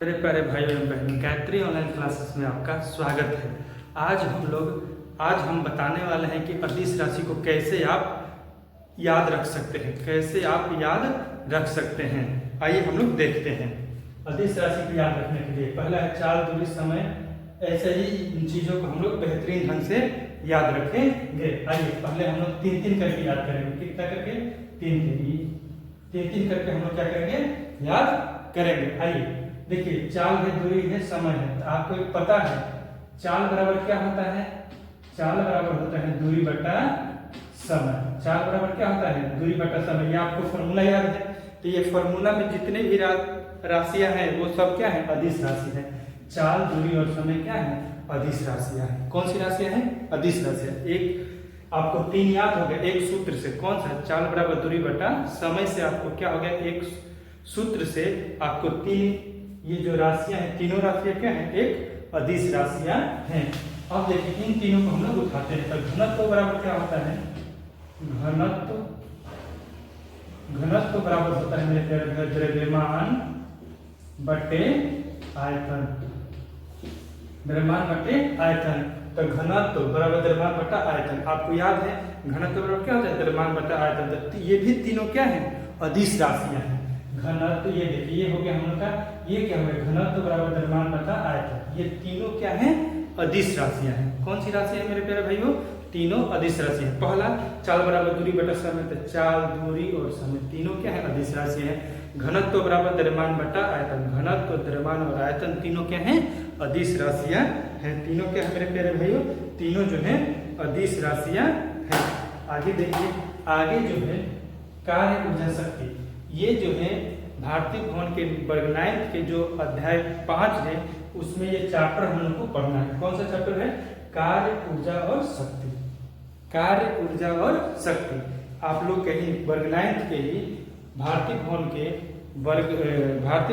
मेरे प्यारे भाइयों एवं बहनों, गायत्री ऑनलाइन क्लासेस में आपका स्वागत है। आज हम बताने वाले हैं कि अदिश राशि को कैसे आप याद रख सकते हैं, कैसे आप याद रख सकते हैं। आइए हम लोग देखते हैं। अदिश राशि को याद रखने के लिए पहला है चाल, दूरी, समय। ऐसे ही इन चीजों को हम लोग बेहतरीन ढंग से याद रखेंगे। आइए पहले हम लोग तीन तीन करके याद करेंगे। कितना करके? तीन तीन करके हम लोग क्या करेंगे? याद करेंगे। आइए देखिए, चाल है, दूरी है, समय है। तो आपको एक पता है चाल बराबर क्या होता है? चाल बराबर होता है दूरी बटा समय। चाल बराबर क्या होता है? दूरी बटा समय। ये आपको फॉर्मूला याद है। तो ये फॉर्मूला में जितने भी राशियां हैं वो सब क्या है? अदिश राशि है। चाल, दूरी और समय क्या है? अदिश राशियां हैं। कौन सी राशियां हैं? अदिश राशियां। एक आपको तीन याद हो गया एक सूत्र से। कौन सा? चाल बराबर दूरी बटा समय से आपको क्या हो गया? एक सूत्र से आपको तीन, ये जो राशियां हैं तीनों राशियां क्या हैं? एक अदिश राशियां हैं। अब देखिए इन तीनों को हम लोग उठाते हैं। तो घनत्व बराबर क्या होता है? घनत्व बराबर होता है मेरे प्यारे, द्रव्यमान बटे आयतन। द्रव्यमान बटे आयतन। तो घनत्व बराबर द्रव्यमान बटा आयतन। आपको याद है घनत्व बराबर क्या होता है? द्रव्यमान बटा आयतन। तो ये भी तीनों क्या है? अदिश राशियां हैं। घनत्व, ये देखिए ये हो गया हम लोग का, ये क्या हो गया? घनत्व बराबर द्रव्यमान बटा आयतन। ये तीनों क्या हैं? अदिश राशियां हैं। कौन सी राशि है मेरे प्यारे भाइयों? तीनों अदिश राशि है। पहला चाल बराबर दूरी बटा समय। तो चाल, दूरी और समय तीनों क्या है? अदिश राशि है। घनत्व बराबर द्रव्यमान बटा आयतन। घनत्व, द्रव्यमान और आयतन तीनों क्या है? अदिश राशियां हैं। तीनों क्या है मेरे प्यारे भाइयों? तीनों जो है अदिश राशियां हैं। आगे देखिए, आगे जो है कार्य, ऊर्जा, शक्ति। ये जो है भारतीय भवन के वर्गनाइट के जो अध्याय 5 है उसमें ये चैप्टर हम लोग को पढ़ना है। कौन सा चैप्टर है? कार्य, ऊर्जा और शक्ति। कार्य, ऊर्जा और शक्ति। आप लोग कहीं वर्गनाइट के ही भारतीय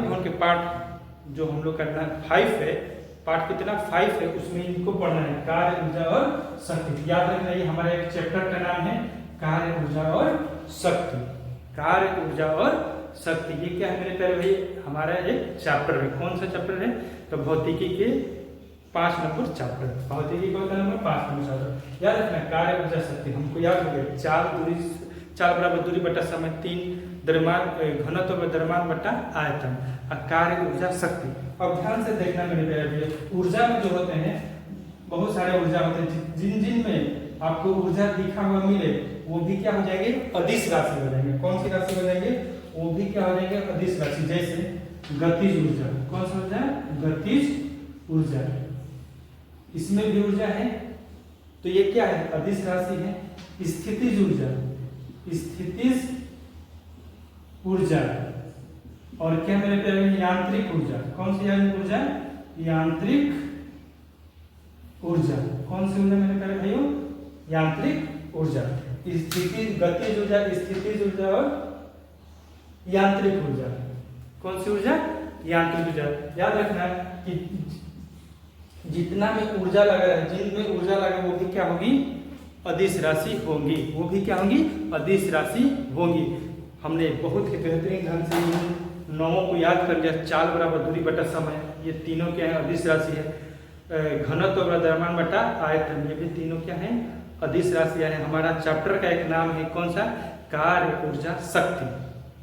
भवन के पाठ जो हम लोग करना 5 है, पाठ कितना 5 है, उसमें इनको पढ़ना है। कार्य, ऊर्जा और शक्ति याद रखना। ये हमारा एक चैप्टर का नाम है कार्य, ऊर्जा और शक्ति। कार्य, ऊर्जा और शक्ति, ये क्या है मेरे प्यारे भाई? हमारा एक चैप्टर है। कौन सा चैप्टर है? तो भौतिकी के 5 नंबर चैप्टर। भौतिकी का नंबर 5 नंबर चैप्टर याद रखना। कार्य, ऊर्जा, शक्ति हमको याद हो गया। चाल बराबर दूरी बटा समय, 3 द्रव्यमान, घनत्व बराबर द्रव्यमान बटा आयतन, कार्य, ऊर्जा, शक्ति। अब ध्यान से देखना मेरे प्यारे भैया, ऊर्जा में जो होते हैं बहुत सारे ऊर्जा होते हैं। जिन में आपको ऊर्जा लिखा हुआ मिले वो भी क्या हो जाएंगे? अदिश राशि हो जाएंगे। कौन सी राशि हो जाएंगे? वो भी क्या हो जाएंगे? अदिश राशि। जैसे गतिज ऊर्जा। कौन सा ऊर्जा? गतिज ऊर्जा। इसमें भी ऊर्जा है तो ये क्या है? अदिश राशि है। स्थितिज ऊर्जा, स्थितिज ऊर्जा। और क्या मेरे प्यारे? यांत्रिक ऊर्जा। कौन सी यांत्रिक ऊर्जा? यांत्रिक ऊर्जा। कौन सी ऊर्जा मेरे प्यारे भाइयों? यांत्रिक ऊर्जा। स्थिति, गतिज ऊर्जा, स्थितिज ऊर्जा और यांत्रिक ऊर्जा। कौन सी ऊर्जा? यांत्रिक ऊर्जा। याद रखना कि जितना में ऊर्जा लगा है, जिनमें ऊर्जा लगा वो भी क्या होगी? अदिश राशि होंगी। वो भी क्या होंगी? अदिश राशि होंगी। हमने बहुत ही बेहतरीन ढंग से इन नौों को याद कर लिया। चाल बराबर दूरी बटा समय, ये तीनों क्या है? अदिश राशि है। घनत्व बराबर द्रव्यमान बटा आयतन, ये भी तीनों क्या है? अदिश राशियां हैं। हमारा चैप्टर का एक नाम है कौन सा? कार्य, ऊर्जा, शक्ति।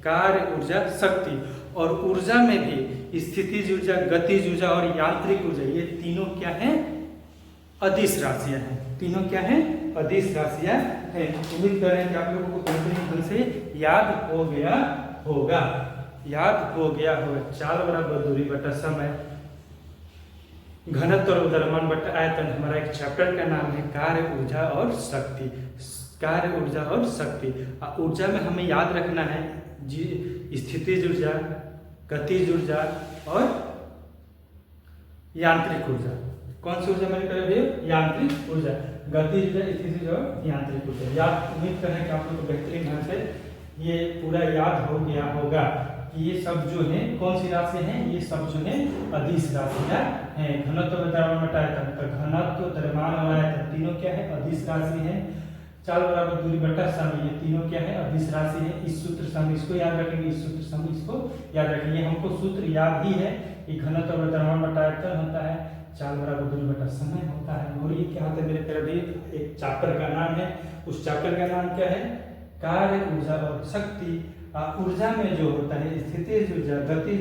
कार्य, ऊर्जा, शक्ति। और ऊर्जा में भी स्थितिज ऊर्जा, गतिज ऊर्जा और यांत्रिक ऊर्जा, ये तीनों क्या हैं? अदिश राशियां हैं। तीनों क्या हैं? अदिश राशियां हैं। उम्मीद कर रहे हैं कि आप लोगों को बेहतरीन ढंग से याद हो गया होगा। चाल बराबर दूरी बटा समय, घनत्व और द्रव्यमान बटा आयतन। हमारा एक चैप्टर का नाम है कार्य, ऊर्जा और शक्ति। कार्य, ऊर्जा और शक्ति। ऊर्जा में हमें याद रखना है स्थितिज ऊर्जा, गतिज ऊर्जा और यांत्रिक ऊर्जा। कौन सी ऊर्जा मेरे प्यारे भैया? यांत्रिक ऊर्जा। गतिज ऊर्जा, स्थितिज और यांत्रिक ऊर्जा। याद, उम्मीद करें कि आप लोग को बेहतरीन ढंग से ये पूरा याद हो गया होगा कि ये सब जो है कौन सी राशि हैं? ये सब जो है अदिश राशियां हैं। घनत्व, द्रव्यमान बटा आयतन। घनत्व, द्रव्यमान और आयतन तीनों क्या है? अदिश राशि है। चाल बराबर दूरी बटा समय, ये तीनों क्या है? अदिश राशि है। इस सूत्र से हम इसको याद रखेंगे, इस सूत्र से हम इसको याद रखेंगे। हमको सूत्र याद ही है ये घनत्व बटा द्रव्यमान बटा आयतन होता है, चाल बराबर दूरी बटा समय होता है। और ये क्या होता है मेरे प्यारे भाई, एक चैप्टर का नाम है, उस चैप्टर का नाम क्या है, कार्य ऊर्जा और शक्ति। ऊर्जा में जो होता है स्थितिज ऊर्जा, गतिज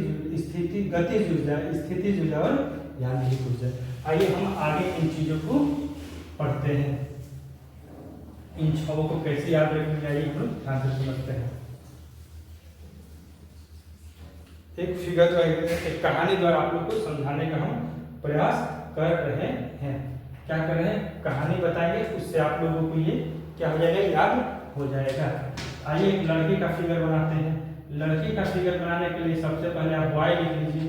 ऊर्जा, स्थितिज ऊर्जा और यांत्रिक ऊर्जा। आइए हम आगे इन चीजों को पढ़ते हैं, इन छवों को कैसे याद रखेंगे आइए हम लोग ध्यान से समझते हैं। एक फिगर एक कहानी द्वारा आप लोग को समझाने का हम प्रयास कर रहे हैं। क्या कर रहे हैं, कहानी बताएंगे, उससे आप लोगों को ये क्या हो जाएगा, याद हो जाएगा। आइए एक लड़की का फिगर बनाते हैं। लड़की का फिगर बनाने के लिए सबसे पहले आप y लिख लीजिए,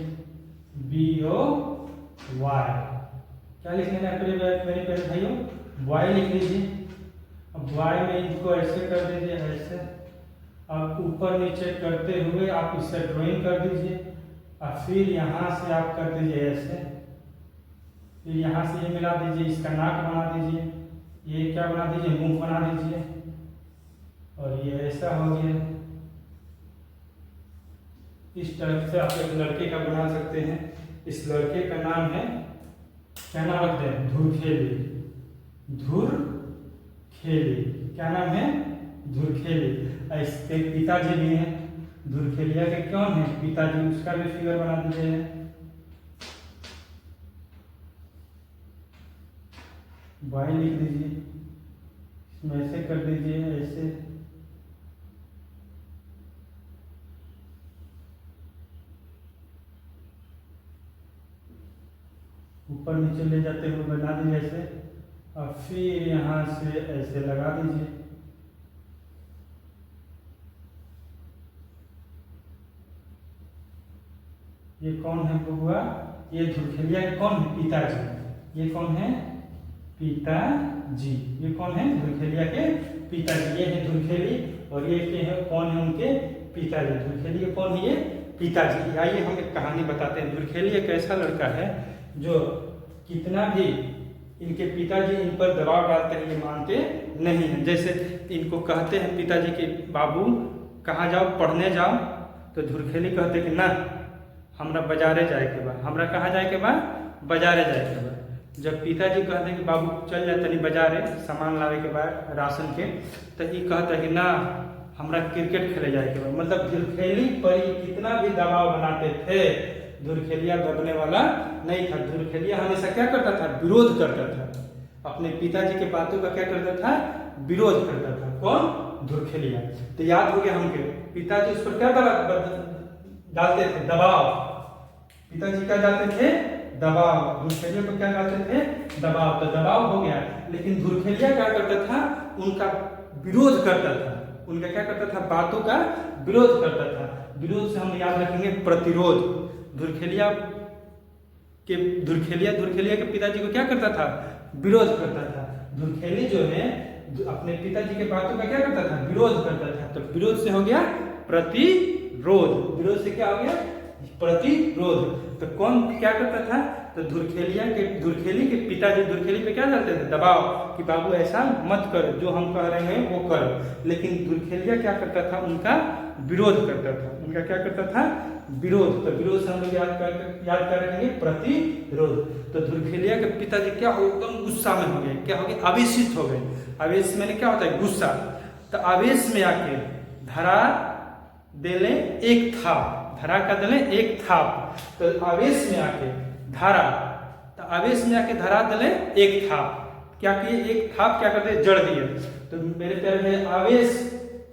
BOY। क्या लिखना है मेरे प्यारे भाइयों, y लिख लीजिए। अब y में इनको ऐसे कर दीजिए, ऐसे। अब ऊपर नीचे करते हुए आप इससे ड्राइंग कर दीजिए, और फिर यहाँ से आप कर दीजिए ऐसे, फिर यहाँ से ये मिला दीजिए, इसका नाक बना दीजिए, ये क्या बना दीजिए, मुंह बना दीजिए, और ये ऐसा हो गया। इस तरफ से आप एक लड़के का बना सकते हैं। इस लड़के का नाम है, क्या नाम रखते हैं, धुरखेली। धुरखेली, क्या नाम है, धुरखेली। इसके पिताजी भी हैं, धुरखेलिया के कौन है, पिताजी, उसका भी फिगर बना दीजिए। वाई लिख दीजिए, इसमें ऐसे कर दीजिए, ऐसे। ऊपर नीचे ले जाते हुए बना दीजिए ऐसे, और फिर यहाँ से ऐसे लगा दीजिए। ये कौन है बबुआ, ये धुरखेलिया के कौन है, पिताजी। ये कौन है, पिताजी। ये कौन है, धुरखेलिया के पिताजी। ये है धुरखेली, और ये के है कौन है, उनके पिताजी। धुरखेली के कौन है, ये पिताजी। आइए हम एक कहानी बताते हैं। धुरखेली एक ऐसा लड़का है जो कितना भी इनके पिताजी इन पर दबाव डालते हैं ये मानते नहीं है। जैसे इनको कहते हैं पिताजी के, बाबू कहाँ जाओ, पढ़ने जाओ, तो धुरखेली कहते कि ना, हमरा बाजारे जाए के बाद, हमरा कहाँ जाए के बाद, बाजारे जाए के बाद। जब पिताजी कहते हैं कि बाबू चल जाए तनी बाजारे सामान लावे के बाद राशन के, तो ये कहता है कि ना, हमरा क्रिकेट खेले जाए के बाद। मतलब धुरखेली पर कितना भी दबाव बनाते थे, धुरखेलिया दबने वाला नहीं था। धुरखेलिया हमेशा क्या करता था, विरोध करता था, अपने पिताजी के बातों का क्या करता था, विरोध करता था। कौन, धुरखेलिया। तो याद हो गया हमके, पिताजी उस पर क्या डालते थे, दबाव। पिताजी क्या डालते थे, दबाव। धुरखेलिया को क्या डालते थे, दबाव। तो दबाव हो गया, लेकिन धुरखेलिया क्या करता था, उनका विरोध करता था, उनका क्या करता था, बातों का विरोध करता था। विरोध से हम याद रखेंगे प्रतिरोध। धुरखेलिया के पिताजी को क्या करता था, विरोध करता था। धुरखेली जो है अपने पिताजी के बातों का क्या करता था, विरोध करता था। तो विरोध से हो गया प्रतिरोध, विरोध से क्या हो गया, प्रतिरोध। तो कौन क्या करता था, तो धुरखेली के पिताजी धुरखेली पे क्या करते थे, दबाव, कि बाबू ऐसा मत कर, जो हम कह रहे हैं वो कर। लेकिन धुरखेलिया क्या करता था, उनका विरोध करता था। उनका क्या करता था, विरोध। तो विरोध से हम लोग याद कर रखेंगे प्रतिरोध। तो धुरखेलिया के पिताजी क्या हो, एकदम गुस्सा में हो गए, क्या हो गए, आवेशित हो गए। आवेश में क्या होता है, गुस्सा। तो आवेश में आके धरा देले एक थाप, धरा का देले एक थाप। तो आवेश में आके धारा, तो आवेश में आके धरा देले एक थाप। क्या किए, एक थाप क्या करते, जड़ दिए। तो मेरे प्यारे में आवेश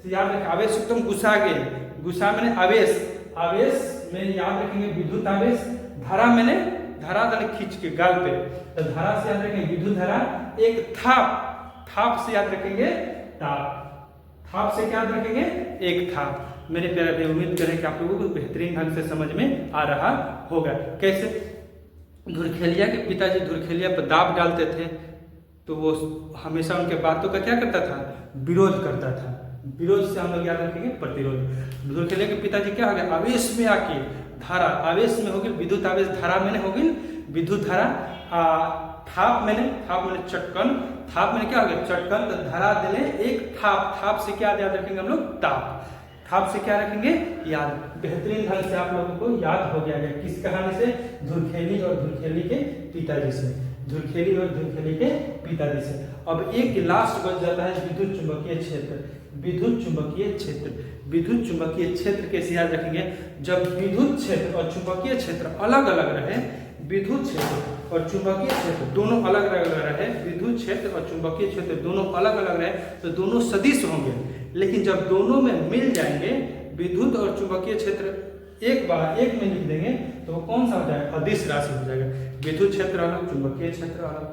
याद रखें, आवेश एकदम गुस्सा गए, गुस्सा मैंने आवेश, आवेश में याद रखेंगे विद्युत आवेश। धारा मैंने धारा दल खींच के गाल पे, तो धारा से याद रखेंगे विद्युत धारा। एक थाप, थाप से याद रखेंगे ताप, थाप से क्या याद रखेंगे, एक थाप। मेरे प्यारे भाई उम्मीद करें कि आप लोगों को बेहतरीन ढंग से समझ में आ रहा होगा। कैसे धुरखेलिया के पिताजी धुरखेलिया पर दाब डालते थे, तो वो हमेशा उनके बातों का क्या करता था, विरोध करता था। विरोध से हम लोग याद रखेंगे प्रतिरोध। धुरखेलिया के पिताजी क्या हो गया, आवेश में आके धारा, आवेश में हो गई विद्युत आवेश, धारा मैंने हो गई विद्युत धारा। थाप मैंने चटकन, थाप मैंने क्या हो गया, चटकन। तो धारा दिले एक थाप, थाप से क्या याद रखेंगे हम लोग, ताप। थाप से क्या रखेंगे, याद। बेहतरीन ढंग से आप लोगों को याद हो गया है। किस कहानी से, धुरखेली और धुरखेली के पिताजी से, धुरखेली और धुरखेली के पिताजी से। अब एक लास्ट बच जाता है विद्युत चुंबकीय क्षेत्र। विद्युत चुंबकीय क्षेत्र, विद्युत चुंबकीय क्षेत्र कैसे याद रखेंगे, जब विद्युत क्षेत्र और चुंबकीय क्षेत्र अलग अलग रहे, विद्युत क्षेत्र और चुंबकीय क्षेत्र दोनों अलग अलग रहे, विद्युत क्षेत्र और चुंबकीय क्षेत्र दोनों अलग अलग रहे तो दोनों सदिश होंगे। लेकिन जब दोनों में मिल जाएंगे, विद्युत और चुंबकीय क्षेत्र एक बार एक में लिख देंगे तो वो कौन सा हो जाएगा, अदिश राशि हो जाएगा। विद्युत क्षेत्र अलग, चुंबकीय क्षेत्र अलग,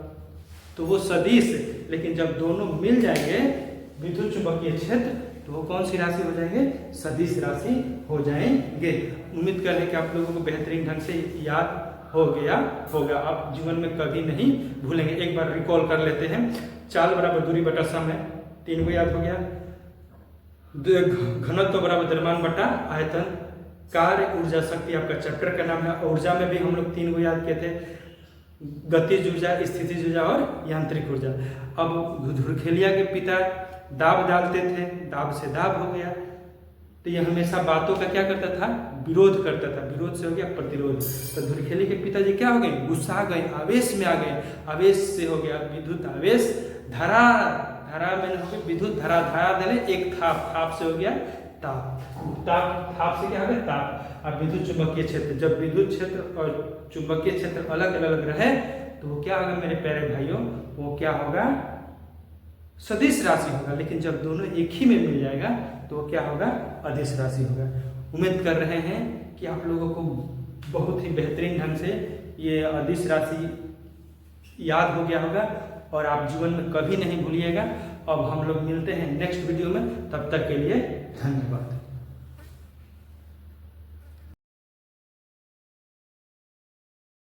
तो वो सदिश। लेकिन जब दोनों मिल जाएंगे विद्युत चुंबकीय क्षेत्र तो वो कौन सी राशि हो जाएंगे, सदिश राशि हो जाएंगे। उम्मीद कर रहे हैं कि आप लोगों को बेहतरीन ढंग से याद हो गया होगा, आप जीवन में कभी नहीं भूलेंगे। एक बार रिकॉल कर लेते हैं। चाल बराबर दूरी बटा समय, 3 को याद हो गया। घनत्व बराबर द्रव्यमान बटा आयतन। कार्य ऊर्जा शक्ति आपका चैप्टर का नाम है। ऊर्जा में भी हम लोग 3 को याद किए थे, गतिज ऊर्जा, स्थितिज ऊर्जा और यांत्रिक ऊर्जा। अब धुरखेलिया के पिता दाब डालते थे, दाब से दाब हो गया, तो ये हमेशा बातों का क्या करता था, विरोध करता था। विरोध से हो गया प्रतिरोध। तो धुरखेली के पिताजी क्या हो गए, गुस्सा गए, आवेश में आ गए। आवेश से हो गया विद्युत आवेश। धारा, धारा में हो गई विद्युत धारा, धारा देने एक थाप, थाप से हो गया ताप, ताप, थाप से क्या हो गया ताप। अब विद्युत चुंबकीय क्षेत्र, जब विद्युत क्षेत्र और चुंबकीय क्षेत्र अलग अलग रहे तो वो क्या होगा मेरे प्यारे भाइयों, वो क्या होगा, सदिश राशि होगा। लेकिन जब दोनों एक ही में मिल जाएगा तो वो क्या होगा, अदिश राशि होगा। उम्मीद कर रहे हैं कि आप लोगों को बहुत ही बेहतरीन ढंग से ये अदिश राशि याद हो गया होगा और आप जीवन में कभी नहीं भूलिएगा। अब हम लोग मिलते हैं नेक्स्ट वीडियो में, तब तक के लिए धन्यवाद।